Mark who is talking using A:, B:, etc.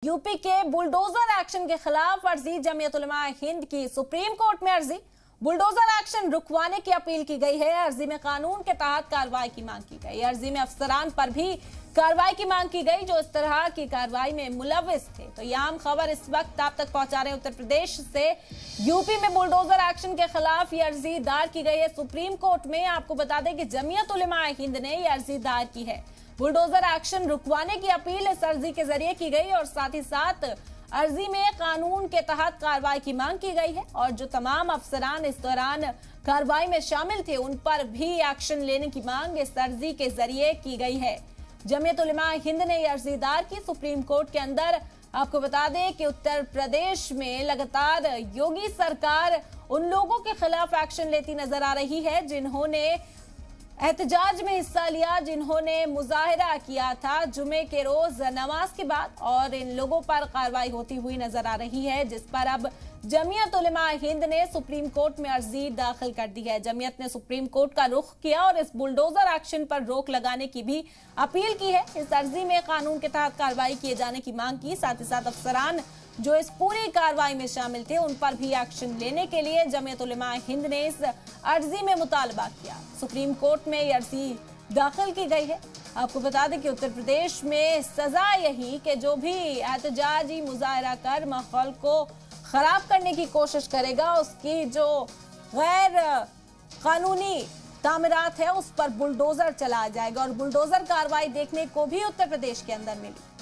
A: UP के bulldozer action के खिलाफ अर्जी जमीयत उलमा हिंद की सुप्रीम कोर्ट में अर्जी। बुलडोजर एक्शन रुकवाने की अपील की गई है। अर्जी में कानून के तहत कार्रवाई की मांग की गई। अर्जी में अफसरान पर भी कार्रवाई की मांग की गई जो इस तरह की कार्रवाई में मुलविस थे। तो यह आम खबर इस वक्त आप तक पहुंचा रहे हैं उत्तर प्रदेश से। यूपी में बुलडोजर एक्शन के खिलाफ ये अर्जी दायर की गई है सुप्रीम कोर्ट में। आपको बता दें कि जमीयत उलमा हिंद ने ये अर्जी दायर की है। बुलडोजर एक्शन रुकवाने की अपील इस अर्जी के जरिए की गई और साथ ही साथ अर्जी में कानून के तहत कार्रवाई की मांग की गई है और जो तमाम अफसरान इस दौरान कार्रवाई में शामिल थे उन पर भी एक्शन लेने की मांग इस अर्जी के जरिए की गई है। जमीयत उलमा हिंद ने यह अर्जी दायर की सुप्रीम कोर्ट के अंदर। आपको बता दें कि उत्तर प्रदेश में लगातार योगी सरकार उन लोगों के खिलाफ एक्शन लेती नजर आ रही है जिन्होंने एहतजाज में हिस्सा लिया, जिन्होंने मुजाहिरा किया था जुमे के रोज नमाज के बाद, और इन लोगों पर कार्रवाई होती हुई नजर आ रही है जिस पर अब जमीयत उलमा हिंद ने सुप्रीम कोर्ट में अर्जी दाखिल कर दी है। जमीयत ने सुप्रीम कोर्ट का रुख किया और इस बुलडोजर एक्शन पर रोक लगाने की भी अपील की है। इस अर्जी में कानून के तहत कार्रवाई किए जाने की मांग की। साथ ही साथ अफसरान जो इस पूरी कार्रवाई में शामिल थे उन पर भी एक्शन लेने के लिए जमीयत उलमा हिंद ने इस अर्जी में मुतालबा किया। सुप्रीम कोर्ट में ये अर्जी दाखिल की गई है। आपको बता दें कि उत्तर प्रदेश में सजा यही कि जो भी एहतजाजी मुजाहिरा कर माहौल को खराब करने की कोशिश करेगा उसकी जो गैर कानूनी तामीरात है उस पर बुलडोजर चलाया जाएगा और बुलडोजर कार्रवाई देखने को भी उत्तर प्रदेश के अंदर मिली।